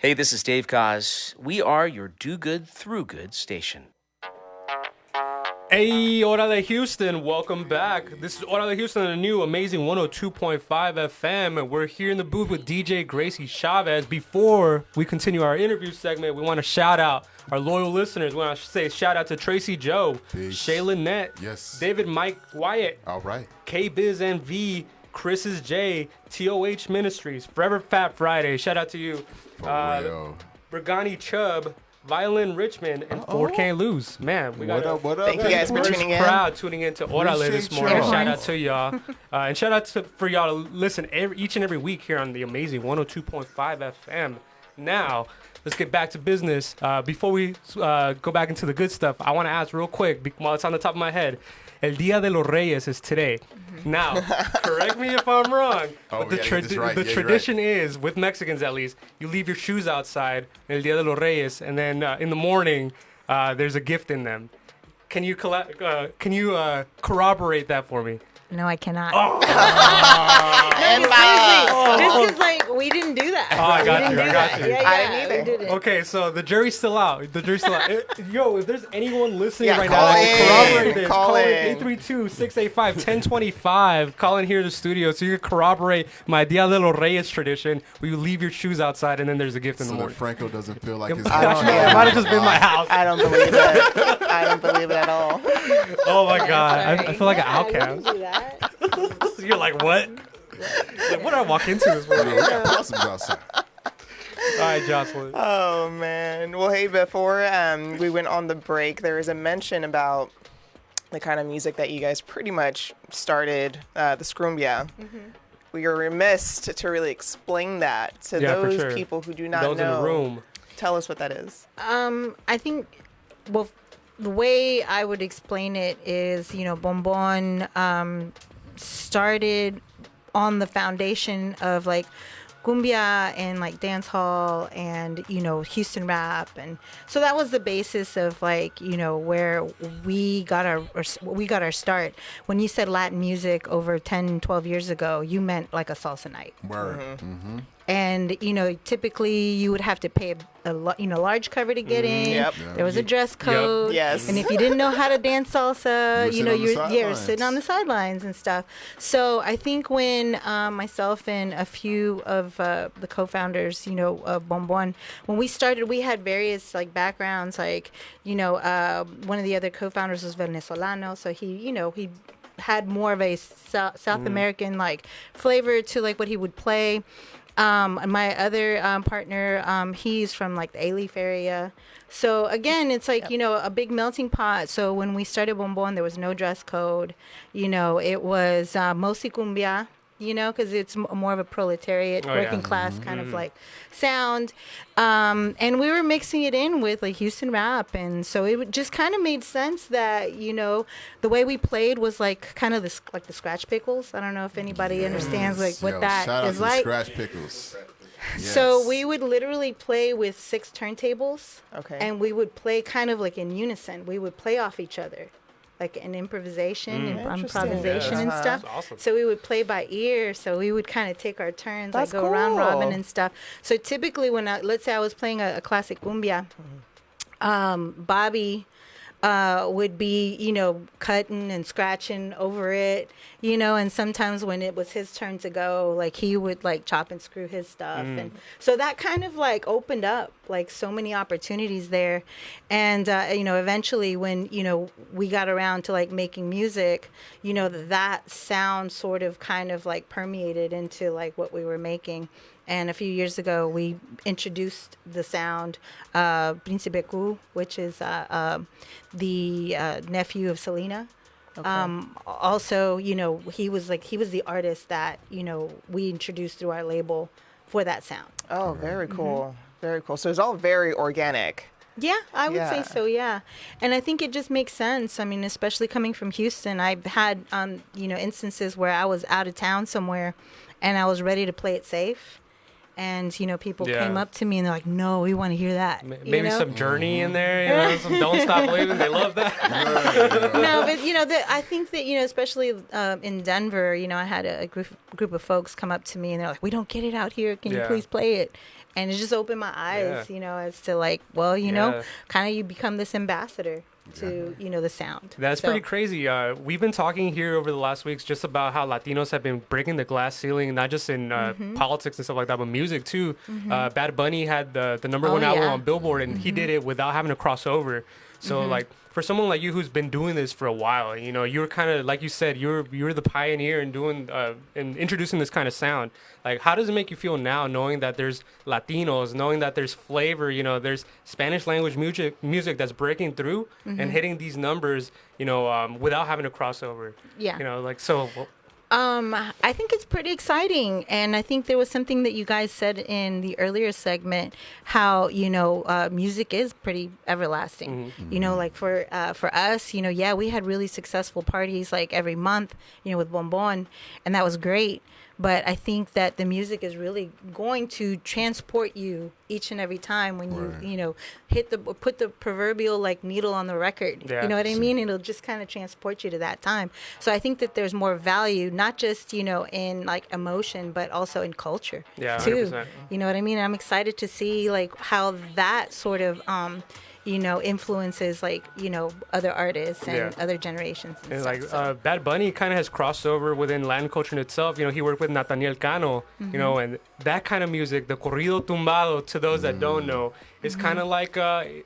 Hey, this is Dave Kaz. We are your Do Good Through Good station. Hey, Orale Houston, welcome back. This is Orale Houston on the new amazing 102.5 FM, and we're here in the booth with DJ Gracie Chavez. Before we continue our interview segment, we want to shout out our loyal listeners. We want to say shout out to Tracy Joe, Shay Lynette, Yes. David Mike Wyatt, All right. K-Biz NV, Chris's J, TOH Ministries, Forever Fat Friday. Shout out to you. For real. Brigani Chubb, Violin Richmond, and Ford Can't Lose. Man, we got What up? Thank you guys for tuning in. crowd tuning in to Orale this Appreciate morning. y'all. Shout out to y'all. And shout out for y'all to listen each and every week here on the amazing 102.5 FM. Now, let's get back to business. Before we go back into the good stuff, I want to ask real quick, while it's on the top of my head, El Día de los Reyes is today. Now, correct me if I'm wrong, but the tradition is, with Mexicans at least, you leave your shoes outside El Día de los Reyes, and then in the morning, there's a gift in them. Can you corroborate that for me? No, I cannot. And Just because, like, we didn't do that. Oh, I got you. Yeah, I didn't either. we didn't. Okay, so the jury's still out. Yo, if there's anyone listening Yeah, right call now that in. can corroborate this, Call call in. 832-685-1025. Call in here to the studio so you can corroborate my Dia de los Reyes tradition where you leave your shoes outside and then there's a gift in the So that morning. Franco doesn't feel like his It might have just been my house. I don't believe it. I don't believe it at all. Oh my God. I feel like an Yeah, we outcast. didn't do that. You're like, what? Like, what did I walk into this morning? We got possums outside. All right, Jocelyn. Oh, man. Well, hey, before we went on the break, there was a mention about the kind of music that you guys pretty much started, the Scrumbia. We are remiss to really explain that to Yeah, for those sure. people who do not Those know. in the room. Tell us what that is. I think, well, the way I would explain it is, Bonbon started on the foundation of like cumbia and like dance hall and Houston rap, and so that was the basis of like where we got our start. When you said Latin music over 10-12 years ago, you meant like a salsa night. Word. And typically you would have to pay a large cover to get in. Yep. There was a dress code. Yes. And if you didn't know how to dance salsa, You were sitting on the you're sidelines. sitting on the sidelines and stuff. So I think when myself and a few of the co-founders, of Bonbon, when we started, we had various like backgrounds. Like one of the other co-founders was Venezolano, so he had more of a South American like flavor to like what he would play. And my other partner, he's from like the A-Leaf area. So again, it's like, a big melting pot. So when we started Bonbon, there was no dress code. It was mostly cumbia, because it's more of a proletariat, working class kind of like sound. And we were mixing it in with like Houston rap. And so it just kind of made sense that, the way we played was like kind of the scratch pickles. I don't know if anybody understands like what that shout out is to like. Scratch Pickles. So Yes. we would literally play with 6 turntables. Okay. And we would play kind of like in unison. We would play off each other, like an improvisation and improvisation Yeah. and stuff. That's awesome. So we would play by ear. So we would kind of take our turns, That's like go round cool. robin and stuff. So typically when let's say I was playing a classic cumbia, Bobby would be, cutting and scratching over it, and sometimes when it was his turn to go, like he would like chop and screw his stuff. And so that kind of like opened up like so many opportunities there. And, eventually when, we got around to like making music, that sound sort of kind of like permeated into like what we were making. And a few years ago, we introduced the sound, Príncipe Q, which is the nephew of Selena. Okay. Also, he was the artist that, we introduced through our label for that sound. Oh, very cool. Very cool. So it's all very organic. Yeah, I would say Yeah. so, yeah. And I think it just makes sense. I mean, especially coming from Houston, I've had, instances where I was out of town somewhere and I was ready to play it safe. and people Yeah. came up to me and they're like, "No, we want to hear that." Maybe some Journey in there, some Don't Stop Believing. They love that. No, but I think that especially in Denver, I had a group of folks come up to me and they're like, "We don't get it out here. Can you Yeah. please play it?" And it just opened my eyes, as to like, well, Yeah. kind of you become this ambassador to the sound. That's So- pretty crazy. We've been talking here over the last weeks just about how Latinos have been breaking the glass ceiling, not just in politics and stuff like that, but music too. Bad Bunny had the number one album yeah. on Billboard, and he did it without having to cross over. So like for someone like you who's been doing this for a while, you're kind of like you said, you're the pioneer in doing and introducing this kind of sound. Like, how does it make you feel now, knowing that there's Latinos, knowing that there's flavor, there's Spanish language music that's breaking through and hitting these numbers, without having to cross over. Yeah. I think it's pretty exciting, and I think there was something that you guys said in the earlier segment, how music is pretty everlasting. Like for us, yeah, we had really successful parties like every month, with Bonbon, and that was great. But I think that the music is really going to transport you each and every time when you, put the proverbial like needle on the record. Yeah. You know what I mean? It'll just kind of transport you to that time. So I think that there's more value, not just, in like emotion, but also in culture too. 100%. You know what I mean? I'm excited to see like how that sort of, influences like, other artists and other generations and And stuff. like So- Bad Bunny kind of has crossed over within Latin culture in itself. He worked with Nathaniel Cano, and that kind of music, the corrido tumbado, to those that don't know, is kind of like I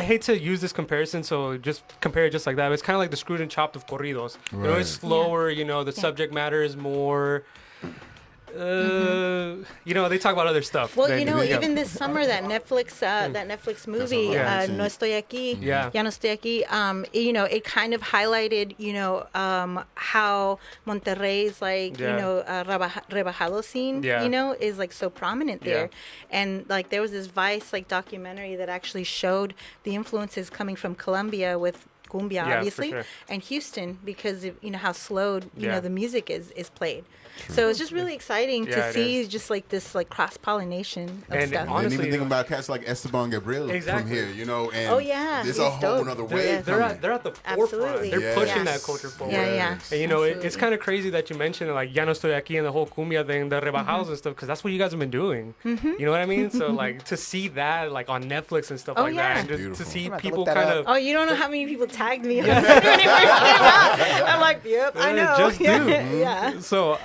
hate to use this comparison, so just compare it just like that. But it's kind of like the screwed and chopped of corridos. Right. It's slower. The subject matter is more. They talk about other stuff. Well, than- even this summer, that Netflix movie, Yeah. No Estoy Aquí, Yeah. Ya No Estoy Aquí, it kind of highlighted, how Monterrey's like, rebajado scene, Yeah. is like so prominent there. And like there was this Vice like documentary that actually showed the influences coming from Colombia with cumbia, Yeah, for obviously, sure. and Houston because of, how slowed, Yeah. the music is played. So it's just really exciting Yeah, to it see is. just like this like cross pollination of And stuff. And honestly, even think about cats like Esteban Gabriel Exactly. from here, and Oh, yeah, there's he's a whole dope. nother They're, wave they're, coming. at, they're at the Absolutely. forefront. They're Yes. pushing Yes. that culture forward. Yeah. And it's Absolutely. kind of crazy that you mentioned like Ya No Estoy Aquí and the whole cumbia thing, the rebajados and stuff, because that's what you guys have been doing. You know what I mean? So like to see that like on Netflix and stuff Oh, like yeah. that, and just to Beautiful. see I'm about to people look that kind up. of Oh, you don't know how many people tagged me on Twitter when it first came out. I'm like, yep, I know. just do. Yeah. So,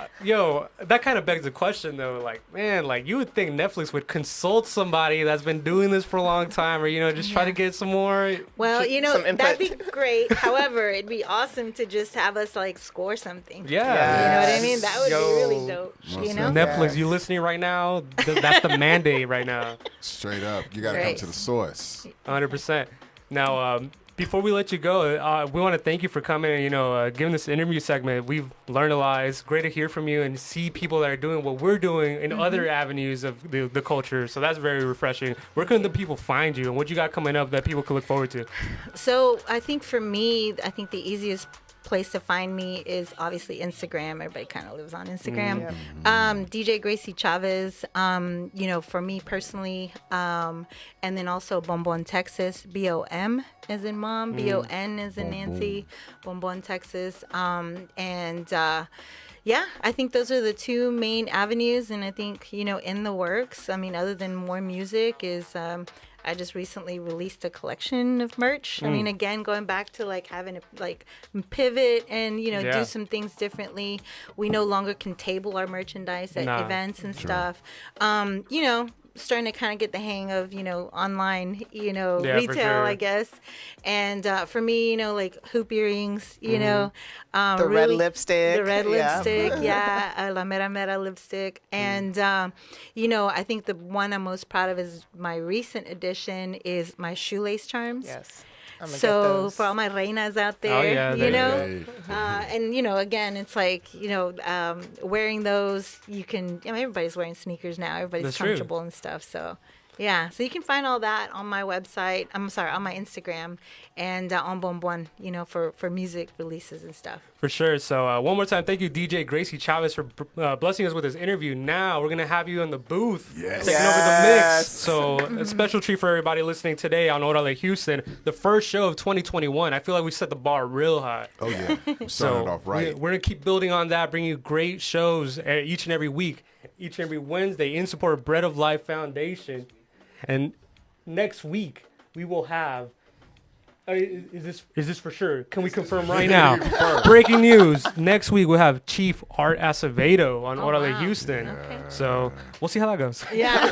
that kind of begs the question, though. Like, man, like you would think Netflix would consult somebody that's been doing this for a long time, or just try to get some more. Well, Some input. that'd be great. However, it'd be awesome to just have us like score something. Yeah. You know what I mean? That would Yo. be really dope. Most You know? Netflix, you listening right now? That's the mandate right now. Straight up, you got to come Right. to the source. 100%. Now, before we let you go, we want to thank you for coming and, giving this interview segment. We've learned a lot. It's great to hear from you and see people that are doing what we're doing in other avenues of the culture. So that's very refreshing. Where can the people find you and what you got coming up that people can look forward to? So I think for me, the easiest place to find me is obviously Instagram. Everybody kind of lives on Instagram. DJ Gracie Chavez, for me personally, and then also Bonbon Texas, BOM as in mom, BON as in Nancy, Bonbon Texas, I think those are the two main avenues, and I think in the works. I mean, other than more music is. I just recently released a collection of merch. I mean, again, going back to like having to like pivot and Yeah. do some things differently. We no longer can table our merchandise at Nah. events and stuff. Starting to kind of get the hang of online for retail, sure. I guess. And for me, like hoop earrings, The red really- lipstick. the red Yeah. lipstick, La Mera Mera lipstick. And, I think the one I'm most proud of is my recent addition is my shoelace charms. Yes. I'm gonna get So those. for all my reinas out there, yeah, there and again, it's like wearing those. You can. Everybody's wearing sneakers now. Everybody's That's true. comfortable and stuff. So Yeah, so you can find all that on my website. I'm sorry, on my Instagram and on Bonbon, for music releases and stuff. For sure. So one more time, thank you, DJ Gracie Chavez, for blessing us with this interview. Now we're going to have you in the booth Yes. taking over the mix. Yes. So a special treat for everybody listening today on Orale Houston, the first show of 2021. I feel like we set the bar real high. Oh yeah. Started So off right. we're going to keep building on that, bring you great shows each and every week, each and every Wednesday in support of Bread of Life Foundation. And next week, we will have... is this for sure? Can we confirm right now? Breaking news. Next week, we'll have Chief Art Acevedo on Orale wow. Houston. Okay. So we'll see how that goes. Yeah.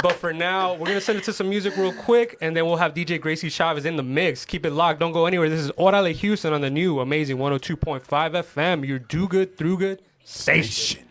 But for now, we're going to send it to some music real quick, and then we'll have DJ Gracie Chavez in the mix. Keep it locked. Don't go anywhere. This is Orale Houston on the new amazing 102.5 FM. Your do good, through good station.